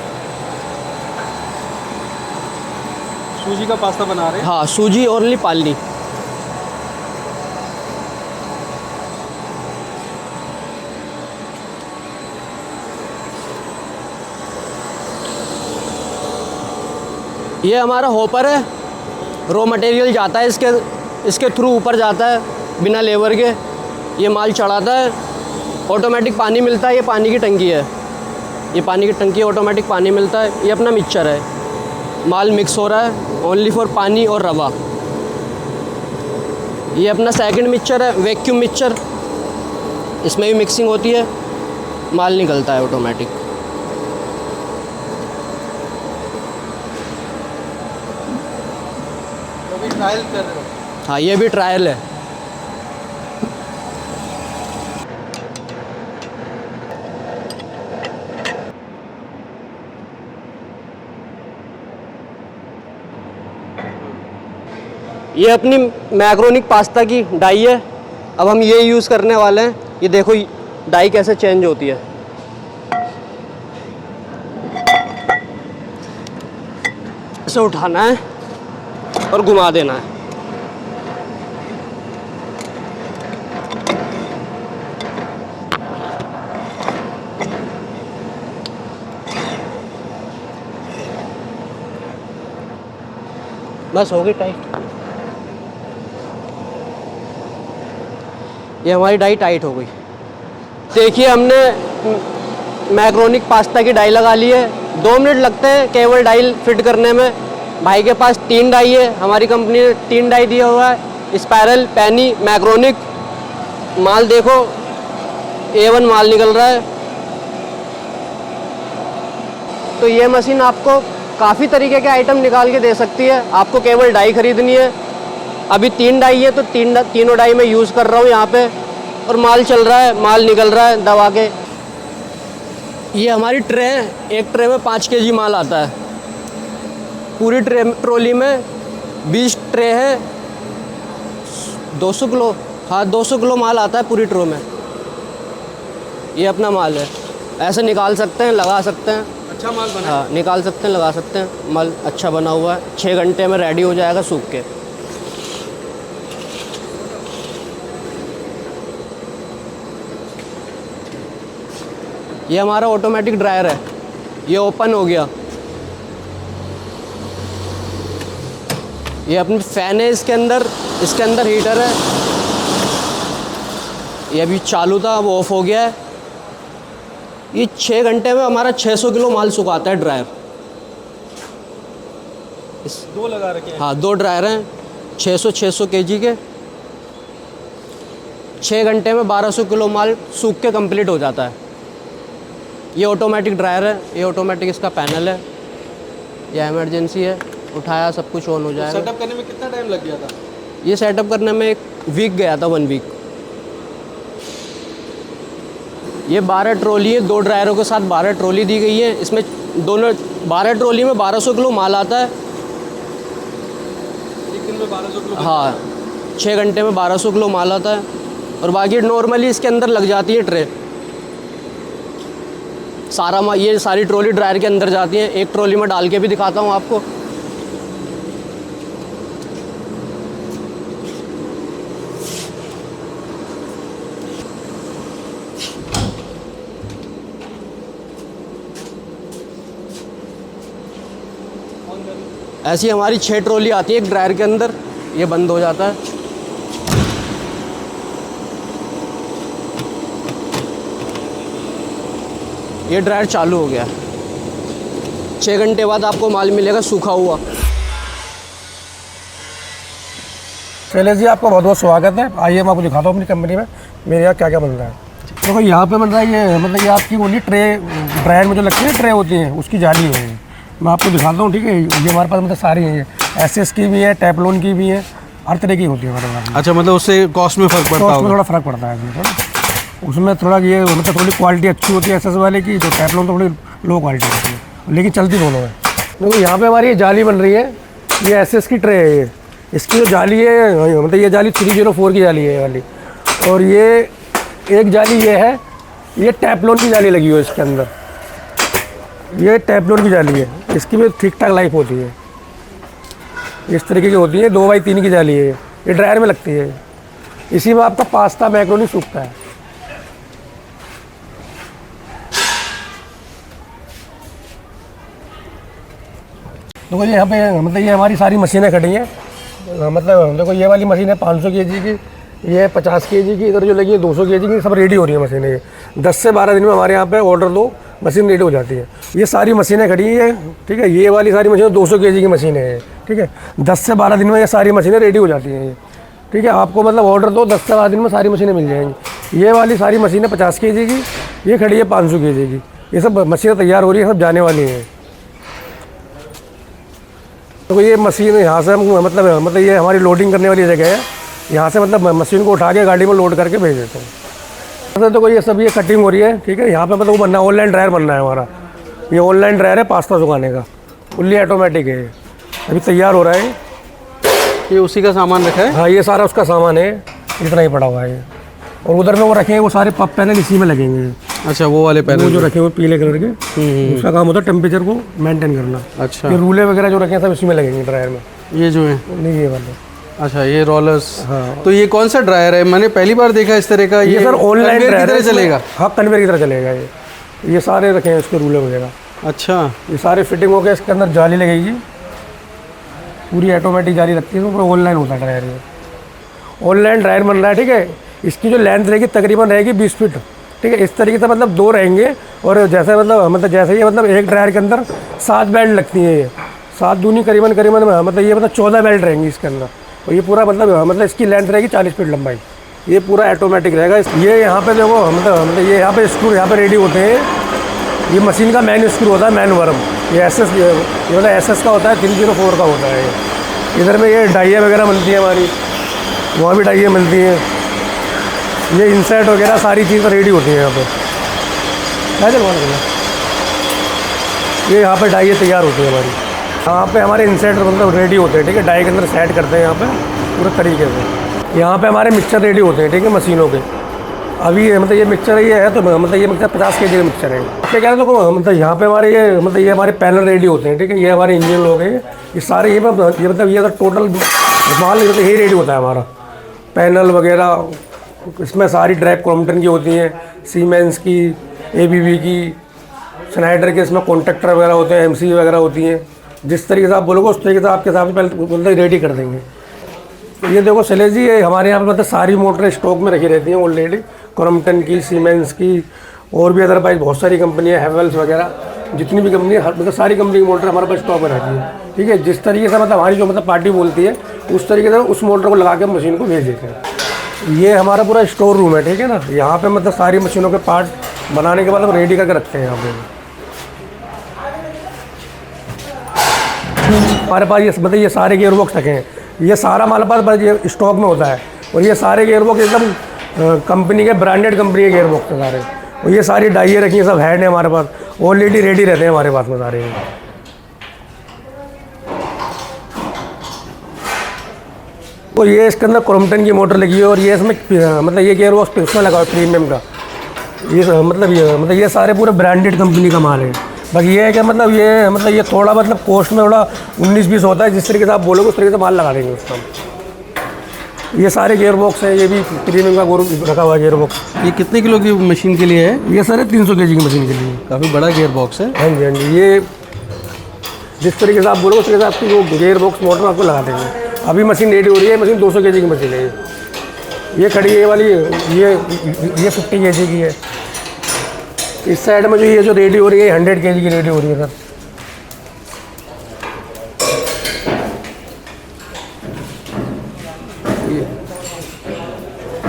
सूजी का पास्ता बना रहे हैं? हाँ, सूजी ओनली पालनी। ये हमारा हॉपर है। रॉ मटेरियल जाता है इसके थ्रू ऊपर जाता है बिना लेबर के। ये माल चढ़ाता है, ऑटोमेटिक पानी मिलता है। ये पानी की टंकी है, ये पानी की टंकी, ऑटोमेटिक पानी मिलता है। ये अपना मिक्सचर है, माल मिक्स हो रहा है ओनली फॉर पानी और रवा। ये अपना सेकंड मिक्सचर है, वैक्यूम मिक्सचर। इसमें भी मिक्सिंग होती है, माल निकलता है ऑटोमेटिक। ट्रायल कर रहे हो? हाँ, ये भी ट्रायल है। ये अपनी मैक्रोनिक पास्ता की डाई है। अब हम ये यूज़ करने वाले हैं। ये देखो डाई कैसे चेंज होती है। इसे उठाना है और घुमा देना है। बस हो गई टाइट। ये हमारी डाई टाइट हो गई। देखिए, हमने मैक्रोनिक पास्ता की डाई लगा ली है। 2 मिनट लगते हैं केवल डाई फिट करने में। भाई के पास 3 डाई है, हमारी कंपनी ने 3 डाई दिया हुआ है, स्पाइरल, पैनी, मैक्रोनिक। माल देखो, A1 माल निकल रहा है। तो ये मशीन आपको काफ़ी तरीके के आइटम निकाल के दे सकती है। आपको केवल डाई खरीदनी है। अभी 3 डाई है तो तीनों डाई मैं यूज़ कर रहा हूँ यहाँ पे, और माल चल रहा है, माल निकल रहा है दबा के। ये हमारी ट्रे है। एक ट्रे में 5 केजी माल आता है। पूरी ट्रॉली में 20 ट्रे है, 200 किलो। हाँ, 200 किलो माल आता है पूरी ट्रो में। ये अपना माल है, ऐसे निकाल सकते हैं, लगा सकते हैं। अच्छा माल बना है। हाँ, निकाल सकते हैं, लगा सकते हैं, माल अच्छा बना हुआ है। 6 घंटे में रेडी हो जाएगा सूख के। ये हमारा ऑटोमेटिक ड्रायर है, ये ओपन हो गया। ये अपनी फ़ैन है इसके अंदर हीटर है। ये अभी चालू था, वो ऑफ हो गया है। ये 6 घंटे में हमारा 600 किलो माल सुखाता है ड्रायर। 2 लगा रखे हैं। हाँ, 2 ड्रायर हैं, 600 केजी के। 6 घंटे में 1200 किलो माल सूख के कंप्लीट हो जाता है। ये ऑटोमेटिक ड्रायर है, ये ऑटोमेटिक इसका पैनल है। ये इमरजेंसी है, उठाया सब कुछ ऑन हो जाएगा। सेटअप करने में कितना टाइम लग गया था? ये सेटअप करने में 1 वीक गया था, 1 वीक। ये 12 ट्रॉली है, 2 ड्रायरों के साथ 12 ट्रॉली दी गई है। इसमें दोनों 12 ट्रॉली में 1200 किलो माल आता है। एक दिन में 1200 किलो? हाँ, 6 घंटे में 1200 किलो माल आता है। और बाकी नॉर्मली इसके अंदर लग जाती है ट्रे। सारा माल, ये सारी ट्रॉली ड्रायर के अंदर जाती है। एक ट्रॉली में डाल के भी दिखाता हूँ आपको। ऐसी हमारी 6 ट्रॉली आती है एक ड्रायर के अंदर। ये बंद हो जाता है। ये ड्रायर चालू हो गया। 6 घंटे बाद आपको माल मिलेगा सूखा हुआ। शैलेश जी, आपका बहुत बहुत स्वागत है। आइए मैं आपको दिखाता हूँ अपनी कंपनी में मेरे यहाँ क्या क्या बन रहा है। देखो यहाँ पे बन रहा है ये, मतलब ये आपकी ओनली ट्रे, ड्रायर में जो लगती है ट्रे होती है, उसकी जाली है। मैं आपको दिखाता हूँ, ठीक है। ये हमारे पास मतलब सारी हैं, ये एसएस की भी है, टेफ्लॉन की भी है, हर तरह की होती है हमारे पास। अच्छा, मतलब उससे कॉस्ट में फ़र्क पड़ता तो होगा? उसमें थोड़ा फ़र्क पड़ता है थोड़ा। उसमें थोड़ा ये मतलब थोड़ी क्वालिटी अच्छी होती है एसएस वाले की, जो टेफ्लॉन तो थोड़ी लो क्वालिटी होती है, लेकिन चलती दोनों है। देखो यहाँ पे हमारी ये जाली बन रही है, ये एसएस की ट्रे है। ये इसकी जो जाली है, मतलब ये जाली 304 की जाली है ये वाली। और ये एक जाली ये है, ये टेफ्लॉन की जाली लगी हुई है इसके अंदर। ये टेफ्लॉन की जाली है, इसकी भी ठीक ठाक लाइफ होती है। इस तरीके की होती है, 2x3 की जाली है। ये ड्रायर में लगती है। इसी में आपका पास्ता मैक्रोनी सूखता है। देखो ये यहाँ पे मतलब ये हमारी सारी मशीनें खड़ी हैं। मतलब देखो ये वाली मशीन है 500 केजी की, ये 50 केजी की, इधर जो लगी है 200 केजी की, सब रेडी हो रही है मशीनें। ये 10 से 12 दिन में हमारे यहाँ पे ऑर्डर दो, मशीन रेडी हो जाती है। ये सारी मशीनें खड़ी हैं, ठीक है। ये वाली सारी मशीनें 200 केजी की मशीनें हैं, ठीक है। 10 से 12 दिन में ये सारी मशीनें रेडी हो जाती हैं ये, ठीक है। आपको मतलब ऑर्डर दो, 10 से 12 दिन में सारी मशीनें मिल जाएंगी। ये वाली सारी मशीनें 50 केजी की, ये खड़ी है 500 केजी की। ये सब मशीनें तैयार हो रही है, सब जाने वाली हैं। तो ये मशीन यहाँ से मतलब ये हमारी लोडिंग करने वाली जगह है। यहाँ से मतलब मशीन को उठा के गाड़ी में लोड करके भेज देते हैं। तो ये सब ये कटिंग हो रही है, ठीक है। यहाँ पे मतलब वो बनना है, ऑनलाइन ड्रायर बनना है हमारा। ये ऑनलाइन ड्रायर है पास्ता सुखाने का, फुल्ली ऑटोमेटिक है। अभी तैयार हो रहा है। ये उसी का सामान रखा है? हाँ, ये सारा उसका सामान है, इतना ही पड़ा हुआ है। और उधर में वो रखे हैं, वो सारे पप पैनल इसी में लगेंगे। अच्छा, वो वाले पैनल वो जो रखे हुए पीले कलर के, उसका काम होता है टेम्परेचर को मेंटेन करना। अच्छा, ये रूले वगैरह जो रखे हैं सब इसी में लगेंगे ड्रायर में। ये जो है? नहीं, ये वाले। अच्छा, ये रोलर्स। हाँ। तो ये कौन सा ड्रायर है? मैंने पहली बार देखा इस तरह का। ये सर ऑनलाइन कन्वेयर की तरह चलेगा? हाँ, कन्वेयर की तरह चलेगा। ये सारे रखे हैं इसके रूले वगैरह। अच्छा, ये सारे फिटिंग हो गए। इसके अंदर जाली लगेगी, पूरी ऑटोमेटिक जाली लगती है। तो पूरा ऑनलाइन होता है ड्रायर। ये ऑनलाइन ड्रायर बन रहा है, ठीक है। इसकी जो लेंथ रहेगी तकरीबन रहेगी 20 फीट, ठीक है। इस तरीके से मतलब 2 रहेंगे। और जैसे मतलब जैसे ये मतलब एक ड्रायर के अंदर 7 बेल्ट लगती है। ये 7 दूनी करीबन मतलब ये मतलब 14 बेल्ट रहेंगी इसके अंदर। और ये पूरा मतलब इसकी लेंथ रहेगी 40 फीट लंबाई। ये पूरा ऑटोमेटिक रहेगा। ये यहाँ पे देखो मतलब ये यहाँ पे स्क्रू यहाँ पे रेडी होते हैं। ये मशीन का मेन स्क्रू होता है, मेन वर्म। ये एसएस, ये मतलब एसएस का होता है, 304 का होता है ये। इधर में ये डाइयाँ वगैरह मिलती हैं हमारी, वहाँ भी डाइयाँ मिलती हैं। ये इंसर्ट वगैरह सारी चीज़ें रेडी होती हैं यहाँ पे। ये यहाँ पे डाइयाँ तैयार होती है हमारी। यहाँ पे हमारे इंसर्ट मतलब रेडी होते हैं, ठीक है। डाई के अंदर सेट करते हैं यहाँ पे पूरे तरीके से। यहाँ पे हमारे मिक्सचर रेडी होते हैं, ठीक है, मशीनों के। अभी मतलब ये मिक्सचर ये है तो मतलब ये मिक्सचर 50 kg का मिक्सचर है। क्या कह रहे तो मतलब यहाँ पे हमारे ये मतलब ये हमारे पैनल रेडी होते हैं, ठीक है। ये हमारे इंजन लोग हैं, ये सारे ये मतलब ये टोटल माल मतलब यही रेडी होता है हमारा पैनल वगैरह। इसमें सारी ड्रैग क्रॉम्पटन की होती हैं, सीमेंस की, ABB की, स्नाइडर के इसमें कॉन्ट्रैक्टर वगैरह होते हैं, MC वगैरह होती हैं। जिस तरीके से आप बोलोगे उस तरीके से आपके हिसाब से पहले मतलब रेडी कर देंगे। तो ये देखो शैलेश जी, ये हमारे यहाँ पे मतलब सारी मोटर स्टॉक में रखी रहती हैं ऑलरेडी, क्रॉम्पटन की, सीमेंस की, और भी अदरवाइज बहुत सारी कंपनियाँ, हैवेल्स वगैरह, जितनी भी कंपनी है मतलब सारी कंपनी की मोटर हमारे पास स्टॉक में रहती है, ठीक है। जिस तरीके से मतलब हमारी जो मतलब पार्टी बोलती है उस तरीके से उस मोटर को लगा के मशीन को भेज देते हैं। ये हमारा पूरा स्टोर रूम है, ठीक है ना। यहाँ पे मतलब सारी मशीनों के पार्ट बनाने के बाद हम रेडी करके रखते हैं यहाँ पे। हमारे पास ये मतलब ये सारे गियर बॉक्स रखे हैं, ये सारा हमारे पास ये स्टॉक में होता है। और ये सारे गियर बॉक्स एकदम कंपनी के, ब्रांडेड कंपनी के गियर बॉक्स है सारे। और ये सारी डाइए रखी हैं, सब हेड है हमारे पास, ऑलरेडी रेडी रहते हैं हमारे पास में सारे। और ये इसके अंदर क्रॉम्पटन की मोटर लगी है, और ये इसमें मतलब ये गियर बॉक्स इसमें लगा हुआ है प्रीमियम का। ये मतलब ये सारे पूरे ब्रांडेड कंपनी का माल है। बाकी ये है कि मतलब ये थोड़ा मतलब कॉस्ट में थोड़ा 19-20 होता है। जिस तरीके से आप बोलोगे उस तरीके से माल लगा देंगे उसका। ये सारे गियर बॉक्स है, ये भी प्रीमियम का रखा हुआ है गियर बॉक्स। ये कितने किलो की मशीन के लिए है? ये सारे 300 kg की मशीन के लिए। काफ़ी बड़ा गियर बॉक्स है। हाँ जी, हाँ जी। ये जिस तरीके से आप बोलोगे उस तरीके से आपकी जो गियर बॉक्स मोटर आपको लगा देंगे। अभी मशीन रेडी हो रही है, मशीन 200 kg की मशीन है। ये खड़ी है ये वाली, ये 50 kg की है। इस साइड में जो रेडी हो रही है 100 kg की रेडी हो रही है सर।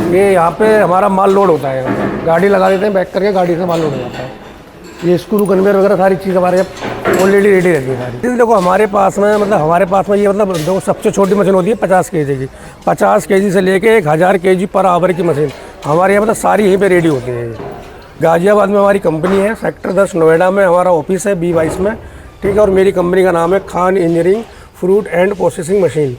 ये यहाँ पे हमारा माल लोड होता है, गाड़ी लगा देते हैं, बैक करके गाड़ी से माल लोड हो जाता है। ये स्क्रू कन्वेयर वगैरह सारी चीज़ हमारे यहाँ ऑलरेडी रेडी रहती है सारी। देखो हमारे पास में ये मतलब देखो सबसे छोटी मशीन होती है 50 kg की। 50 kg से लेके 1000 kg पर आवर की मशीन हमारे यहाँ मतलब सारी यहीं पे रेडी होती है। गाज़ियाबाद में हमारी कंपनी है, सेक्टर 10 नोएडा में हमारा ऑफिस है, B22 में, ठीक है। और मेरी कंपनी का नाम है Khan engineering fruit and processing machine.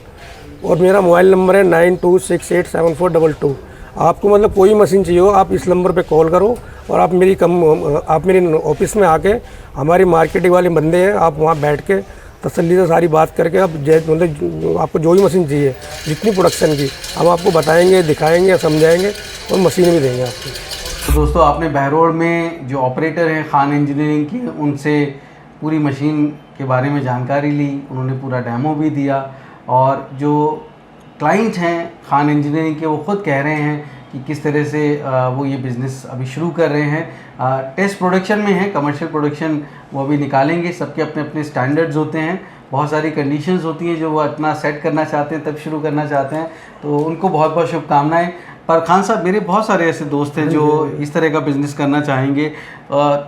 और मेरा मोबाइल नंबर है 92687422। आपको मतलब कोई मशीन चाहिए हो आप इस नंबर पे कॉल करो, और आप मेरी ऑफिस में आके, हमारी मार्केटिंग वाले बंदे हैं, आप वहाँ बैठ के तसल्ली से सारी बात करके आप मतलब आपको जो भी मशीन चाहिए, जितनी प्रोडक्शन की, हम आपको बताएंगे, दिखाएंगे, समझाएंगे और मशीन भी देंगे आपको। तो दोस्तों आपने बहरोड में जो ऑपरेटर हैं खान इंजीनियरिंग के, उनसे पूरी मशीन के बारे में जानकारी ली, उन्होंने पूरा डेमो भी दिया। और जो क्लाइंट हैं खान इंजीनियरिंग के, वो ख़ुद कह रहे हैं कि किस तरह से वो ये बिज़नेस अभी शुरू कर रहे हैं। टेस्ट प्रोडक्शन में है, कमर्शियल प्रोडक्शन वो अभी निकालेंगे। सबके अपने अपने स्टैंडर्ड्स होते हैं, बहुत सारी कंडीशंस होती हैं जो वो अपना सेट करना चाहते हैं, तब शुरू करना चाहते हैं। तो उनको बहुत बहुत शुभकामनाएं। पर खान साहब, मेरे बहुत सारे ऐसे दोस्त हैं जो इस तरह का बिज़नेस करना चाहेंगे।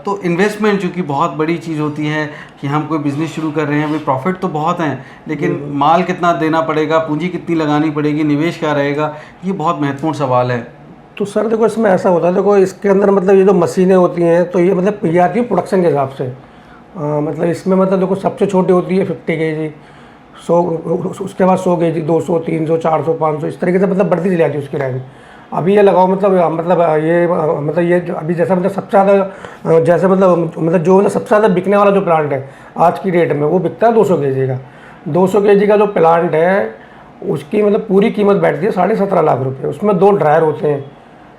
तो इन्वेस्टमेंट चूँकि बहुत बड़ी चीज़ होती है कि हम कोई बिज़नेस शुरू कर रहे हैं, भाई प्रॉफिट तो बहुत हैं, लेकिन माल कितना देना पड़ेगा, पूंजी कितनी लगानी पड़ेगी, निवेश क्या रहेगा, ये बहुत महत्वपूर्ण सवाल है। तो सर देखो इसमें ऐसा होता है, देखो इसके अंदर मतलब ये जो मशीनें होती हैं तो ये मतलब ये आती है प्रोडक्शन के हिसाब से। मतलब इसमें मतलब देखो सबसे छोटी होती है 50 kg, 100, उसके बाद 100 kg, 200, 300, 400, 500, इस तरीके से मतलब बढ़ती चली जाती है उसकी रैंक। अभी ये लगाओ मतलब ये जो अभी जैसा मतलब सबसे ज़्यादा जैसे मतलब जो मतलब सबसे ज़्यादा बिकने वाला जो प्लांट है आज की डेट में, वो बिकता है 200 kg का। 200 kg का जो प्लांट है उसकी मतलब पूरी कीमत बैठती है 17.5 लाख रुपये। उसमें 2 ड्रायर होते हैं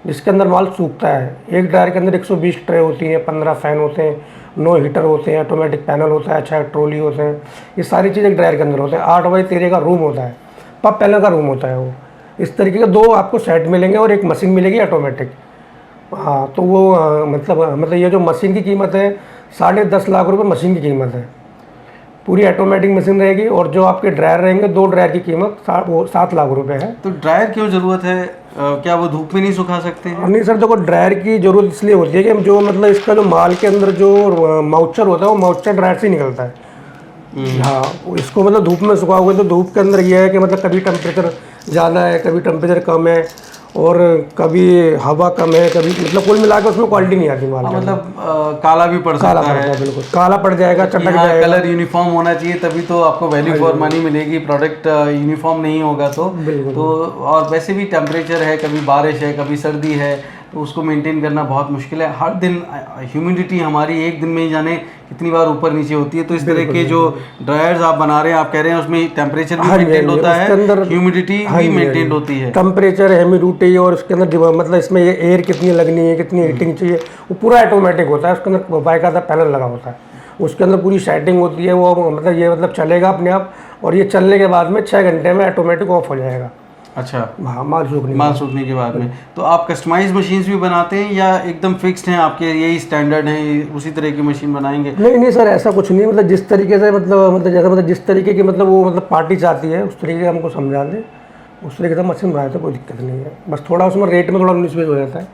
जिसके अंदर माल सूखता है। एक ड्रायर के अंदर 120 ट्रे होती हैं, 15 फ़ैन होते हैं, 9 हीटर होते हैं, ऑटोमेटिक पैनल होता है, 6 ट्रॉली होते हैं। ये सारी चीज़ एक ड्रायर के अंदर होते हैं। 8x13 का रूम होता है, पब पैनल का रूम होता है वो। इस तरीके के 2 आपको सेट मिलेंगे और एक मशीन मिलेगी ऑटोमेटिक। हाँ, तो वो मतलब ये जो मशीन की कीमत है 10.5 लाख रुपये मशीन की कीमत है। पूरी ऑटोमेटिक मशीन रहेगी, और जो आपके ड्रायर रहेंगे 2 ड्रायर की कीमत 7 लाख रुपए है। तो ड्रायर क्यों ज़रूरत है? क्या वो धूप में नहीं सुखा सकते हैं? नहीं सर, देखो ड्रायर की ज़रूरत इसलिए होती है कि जो मतलब इसका जो माल के अंदर जो मॉइस्चर होता है वो मॉइस्चर ड्रायर से निकलता है। हाँ, इसको मतलब धूप में सुखाओगे तो धूप के अंदर ये है कि मतलब कभी टेम्परेचर ज़्यादा है, कभी टेम्परेचर कम है, और कभी हवा कम है, कभी मतलब कुल मिलाकर उसमें क्वालिटी नहीं आती माल। मतलब काला भी पड़ सकता है। बिल्कुल काला पड़ जाएगा, चटक जाएगा। कलर यूनिफॉर्म होना चाहिए, तभी तो आपको वैल्यू फॉर मनी मिलेगी। प्रोडक्ट यूनिफॉर्म नहीं होगा तो और वैसे भी टेम्परेचर है, कभी बारिश है, कभी सर्दी है, तो उसको मेंटेन करना बहुत मुश्किल है। हर दिन ह्यूमिडिटी हमारी एक दिन में ही जाने कितनी बार ऊपर नीचे होती है। तो इस तरह के जो ड्रायर्स आप बना रहे हैं, आप कह रहे हैं उसमें टेम्परेचर भी मेंटेन होता है, ह्यूमिडिटी भी मेंटेन होती है, टेम्परेचर, ह्यूमिडिटी, और उसके अंदर मतलब इसमें ये एयर कितनी लगनी है, कितनी हीटिंग चाहिए, वो पूरा ऑटोमेटिक होता है। उसके अंदर बाकायदा पैनल लगा होता है, उसके अंदर पूरी सेटिंग होती है। वो मतलब ये मतलब चलेगा अपने आप, और ये चलने के बाद में 6 घंटे में ऑटोमेटिक ऑफ हो जाएगा। अच्छा, हाँ, माल सूखने के बाद में। तो आप कस्टमाइज मशीन्स भी बनाते हैं या एकदम फिक्स्ड हैं आपके, यही स्टैंडर्ड है, उसी तरह की मशीन बनाएंगे? नहीं सर, ऐसा कुछ नहीं। मतलब जिस तरीके से मतलब जैसा मतलब जिस तरीके की मतलब वो मतलब पार्टी चाहती है उस तरीके से हमको समझा दें, उस तरीके से मशीन बनाते, कोई दिक्कत नहीं है। बस थोड़ा उसमें रेट में थोड़ा 19-20 हो जाता है।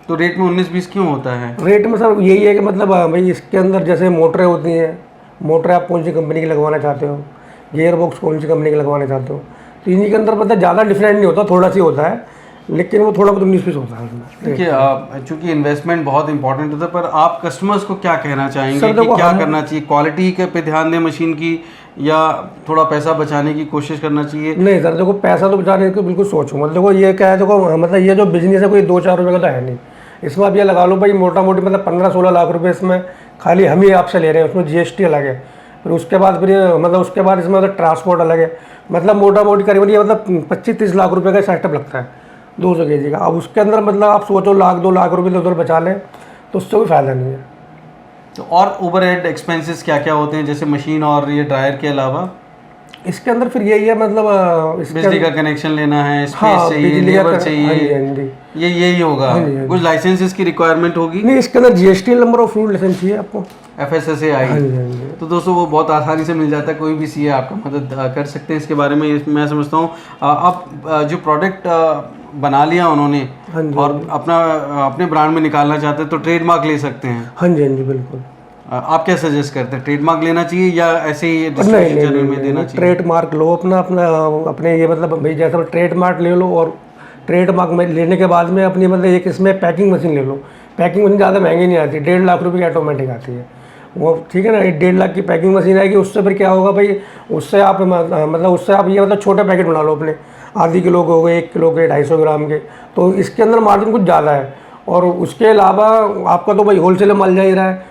तो रेट में 19-20 क्यों होता है? रेट में सर यही है कि मतलब भाई इसके अंदर जैसे मोटरें होती हैं, मोटरें आप कौन सी कंपनी की लगवाना चाहते हो, गियर बॉक्स कौन सी कंपनी की लगवाना चाहते हो, तो इन्हीं के अंदर मतलब ज़्यादा डिफरेंट नहीं होता, थोड़ा सी होता है, लेकिन वो थोड़ा बहुत 19-20 होता है उसमें। देखिए, चूंकि इन्वेस्टमेंट बहुत इंपॉर्टेंट होता है, पर आप कस्टमर्स को क्या कहना चाहेंगे कि क्या करना चाहिए? क्वालिटी के पे ध्यान दें मशीन की, या थोड़ा पैसा बचाने की कोशिश करना चाहिए? नहीं सर, देखो पैसा तो बचाने की बिल्कुल सोचो मत। देखो ये क्या है, देखो मतलब ये जो बिजनेस है कोई 2-4 रुपये का तो है नहीं। इसमें आप ये लगा लो भाई, मोटा मोटी मतलब 15-16 लाख रुपए इसमें खाली हम ही आपसे ले रहे हैं, उसमें GST अलग है, फिर उसके बाद फिर मतलब उसके बाद इसमें मतलब ट्रांसपोर्ट अलग है, मतलब मोटा मोटी करीबन ये मतलब 25-30 लाख रुपए का सेटअप लगता है 200 kg का। अब उसके अंदर मतलब आप सोचो 1-2 लाख रुपये उधर बचा लें तो उससे कोई फ़ायदा नहीं है। तो और ओवरहेड एक्सपेंसेस क्या क्या होते हैं, जैसे मशीन और ये ड्रायर के अलावा? इसके अंदर फिर यही है मतलब बिजली का कनेक्शन लेना है, स्पेस हाँ, चाहिए, लेबर चाहिए, हाँ जी, ये यही होगा। कुछ लाइसेंसेस की रिक्वायरमेंट होगी? नहीं, इसके अंदर GST number of food licence चाहिए आपको, FSSAI। तो दोस्तों वो बहुत आसानी से मिल जाता है, कोई भी CA आपका मदद कर सकते हैं इसके बारे में। मैं समझता हूँ आप जो प्रोडक्ट बना लिया उन्होंने और अपने ब्रांड में निकालना चाहते हैं तो ट्रेडमार्क ले सकते हैं। हाँ जी बिल्कुल। आप क्या सजेस्ट करते हैं, ट्रेडमार्क लेना चाहिए या ऐसे ही डिस्ट्रीब्यूशन चैनल में देना चाहिए? ट्रेडमार्क लो अपने ये मतलब भाई जैसा ट्रेडमार्क ले लो, और ट्रेडमार्क में लेने के बाद में अपनी मतलब एक इसमें पैकिंग मशीन ले लो। पैकिंग मशीन ज़्यादा महंगी नहीं आती, 1.5 लाख रुपये की ऑटोमेटिक आती है वो, ठीक है ना। 1.5 लाख की पैकिंग मशीन आएगी, उससे फिर क्या होगा भाई, उससे आप मतलब उससे आप ये मतलब छोटे पैकेट बना लो अपने, आधी किलो के हो गए, 1 किलो के, 250 ग्राम के, तो इसके अंदर मार्जिन कुछ ज़्यादा है। और उसके अलावा आपका तो भाई होलसेल में माल जा ही रहा है,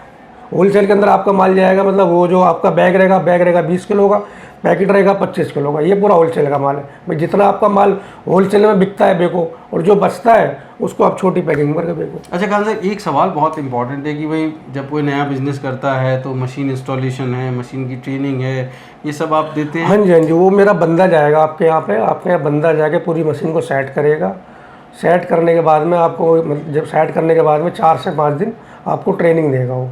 होलसेल के अंदर आपका माल जाएगा, मतलब वो जो आपका बैग रहेगा 20 किलो का, पैकेट रहेगा 25 किलो का, ये पूरा होलसेल का माल है भाई। जितना आपका माल होलसेल में बिकता है बेको, और जो बचता है उसको आप छोटी पैकिंग करके बेको। अच्छा खान साहब, एक सवाल बहुत इंपॉर्टेंट है कि भाई जब कोई नया बिजनेस करता है तो मशीन इंस्टॉलेशन है, मशीन की ट्रेनिंग है, ये सब आप देते हैं? हाँ जी, वो मेरा बंदा जाएगा आपके यहाँ पे, आपके यहाँ बंदा जाके पूरी मशीन को सेट करेगा। सेट करने के बाद में आपको, जब सेट करने के बाद में 4 से 5 दिन आपको ट्रेनिंग देगा। वो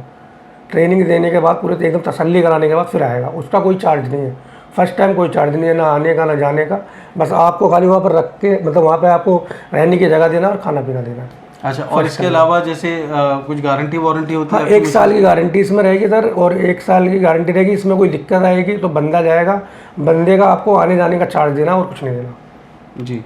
ट्रेनिंग देने के बाद पूरे एकदम तसल्ली कराने के बाद फिर आएगा। उसका कोई चार्ज नहीं है, फर्स्ट टाइम कोई चार्ज नहीं है, ना आने का ना जाने का, बस आपको खाली वहाँ पर रख के मतलब वहाँ पे आपको रहने की जगह देना और खाना पीना देना। अच्छा, और इसके अलावा जैसे कुछ गारंटी वारंटी होती है? हाँ, 1 साल की गारंटी इसमें रहेगी सर, और 1 साल की गारंटी रहेगी। इसमें कोई दिक्कत आएगी तो बंदा जाएगा, बंदे का आपको आने जाने का चार्ज देना और कुछ नहीं देना जी।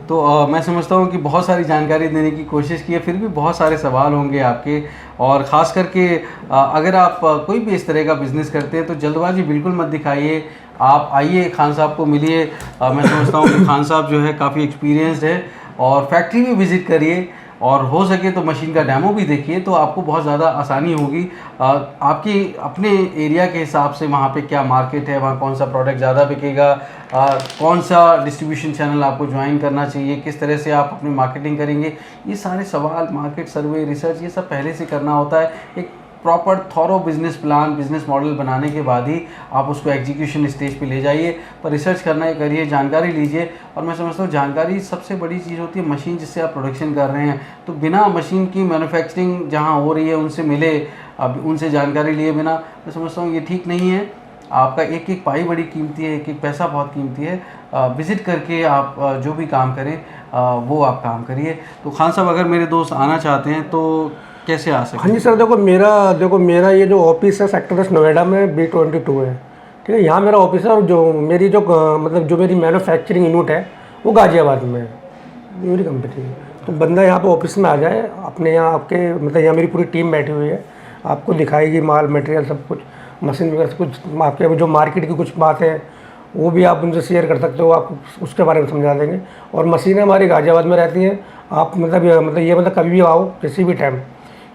तो मैं समझता हूँ कि बहुत सारी जानकारी देने की कोशिश की है, फिर भी बहुत सारे सवाल होंगे आपके, और ख़ास करके अगर आप कोई भी इस तरह का बिज़नेस करते हैं तो जल्दबाजी बिल्कुल मत दिखाइए। आप आइए, खान साहब को मिलिए। मैं समझता हूँ कि खान साहब जो है काफ़ी एक्सपीरियंस्ड है, और फैक्ट्री भी विज़िट करिए, और हो सके तो मशीन का डेमो भी देखिए, तो आपको बहुत ज़्यादा आसानी होगी। आपकी अपने एरिया के हिसाब से वहाँ पे क्या मार्केट है, वहाँ कौन सा प्रोडक्ट ज़्यादा बिकेगा, कौन सा डिस्ट्रीब्यूशन चैनल आपको ज्वाइन करना चाहिए, किस तरह से आप अपनी मार्केटिंग करेंगे, ये सारे सवाल, मार्केट सर्वे, रिसर्च, ये सब पहले से करना होता है। एक proper thorough business plan, business model बनाने के बाद ही आप उसको एग्जीक्यूशन स्टेज पे ले जाइए। पर रिसर्च करना ही करिए, जानकारी लीजिए, और मैं समझता हूँ जानकारी सबसे बड़ी चीज़ होती है। मशीन जिससे आप प्रोडक्शन कर रहे हैं, तो बिना मशीन की मैन्युफैक्चरिंग जहाँ हो रही है उनसे मिले, अब उनसे जानकारी लिए बिना, मैं समझता हूँ ये ठीक नहीं है। आपका एक एक पाई बड़ी कीमती है, एक एक पैसा बहुत कीमती है। विज़िट करके आप जो भी काम करें वो आप काम करिए। तो खान साहब, अगर मेरे दोस्त आना चाहते हैं तो कैसे आ सकते हैं? हाँ जी सर, देखो मेरा ये जो ऑफिस है सेक्टर 10 नोएडा में B22 है, ठीक है। यहाँ मेरा ऑफिस है, और जो मेरी मतलब जो मेरी मैन्युफैक्चरिंग यूनिट है वो गाजियाबाद में है, मेरी कंपनी है। तो बंदा यहाँ पे ऑफिस में आ जाए, अपने यहाँ आपके मतलब यहाँ मेरी पूरी टीम बैठी हुई है, आपको दिखाएगी माल मटेरियल सब कुछ, मशीन वगैरह सब कुछ। आपके जो मार्केट की कुछ बातें हैं वो भी आप उनसे शेयर कर सकते हो, आप उसके बारे में समझा देंगे। और मशीनें हमारी गाजियाबाद में रहती हैं, आप मतलब ये मतलब कभी भी आओ, किसी भी टाइम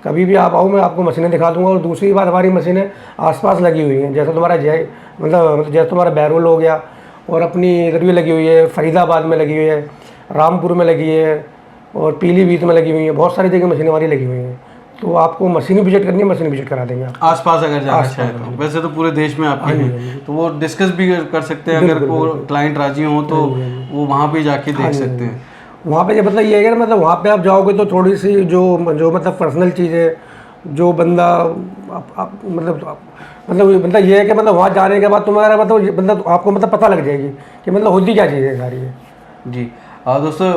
कभी भी आप आओ, मैं आपको मशीनें दिखा दूंगा। और दूसरी बात, हमारी मशीनें आसपास लगी हुई हैं, जैसे तुम्हारा जैसे तुम्हारा बैरोल हो गया, और अपनी इधर भी लगी हुई है, फरीदाबाद में लगी हुई है, रामपुर में लगी है, और पीलीभीत में लगी हुई है, बहुत सारी जगह मशीनें हमारी लगी हुई हैं। तो आपको मशीन विजिट करनी है, मशीन विजिट करा देंगे आप। आसपास अगर जाना चाहे तो, वैसे तो पूरे देश में आपके हैं, तो वो डिस्कस भी कर सकते हैं। अगर वो क्लाइंट राजी हो तो वो वहाँ पे जाके देख सकते हैं। वहाँ पे मतलब ये है कि मतलब वहाँ पे आप जाओगे तो थोड़ी सी जो मतलब पर्सनल चीज़ें जो बंदा मतलब ये है कि मतलब वहाँ जाने के बाद तुम्हारा मतलब आपको मतलब पता लग जाएगी कि मतलब होती क्या चीज़ें सारी है। जी दोस्तों,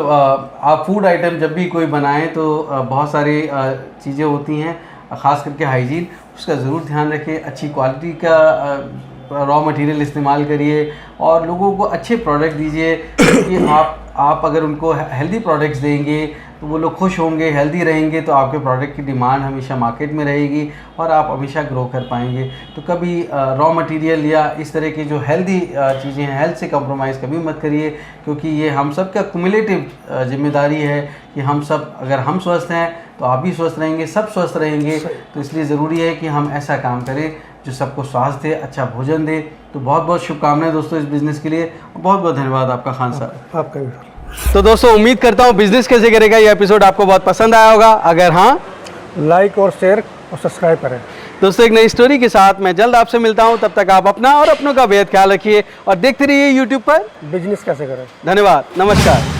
आप फूड आइटम जब भी कोई बनाएं तो बहुत सारी चीज़ें होती हैं, ख़ास करके हाइजीन, उसका ज़रूर ध्यान रखें। अच्छी क्वालिटी का रॉ मटेरियल इस्तेमाल करिए और लोगों को अच्छे प्रोडक्ट दीजिए, क्योंकि आप अगर उनको हेल्दी प्रोडक्ट्स देंगे तो वो लोग खुश होंगे, हेल्दी रहेंगे, तो आपके प्रोडक्ट की डिमांड हमेशा मार्केट में रहेगी और आप हमेशा ग्रो कर पाएंगे। तो कभी रॉ मटेरियल या इस तरह की जो हेल्दी चीज़ें हैं, हेल्थ से कंप्रोमाइज़ कभी मत करिए, क्योंकि ये हम सब का कुमुलेटिव जिम्मेदारी है कि हम सब, अगर हम स्वस्थ हैं तो आप भी स्वस्थ रहेंगे, सब स्वस्थ रहेंगे। तो इसलिए ज़रूरी है कि हम ऐसा काम करें जो सबको स्वास्थ्य दे, अच्छा भोजन दे। तो बहुत बहुत शुभकामनाएं दोस्तों इस बिज़नेस के लिए, और बहुत बहुत धन्यवाद आपका खान साहब। आपका भी। तो दोस्तों, उम्मीद करता हूँ बिजनेस कैसे करेगा ये एपिसोड आपको बहुत पसंद आया होगा। अगर हाँ, लाइक और शेयर और सब्सक्राइब करें। दोस्तों एक नई स्टोरी के साथ मैं जल्द आपसे मिलता हूँ। तब तक आप अपना और अपनों का बेहद ख्याल रखिए और देखते रहिए YouTube पर बिजनेस कैसे करें। धन्यवाद, नमस्कार।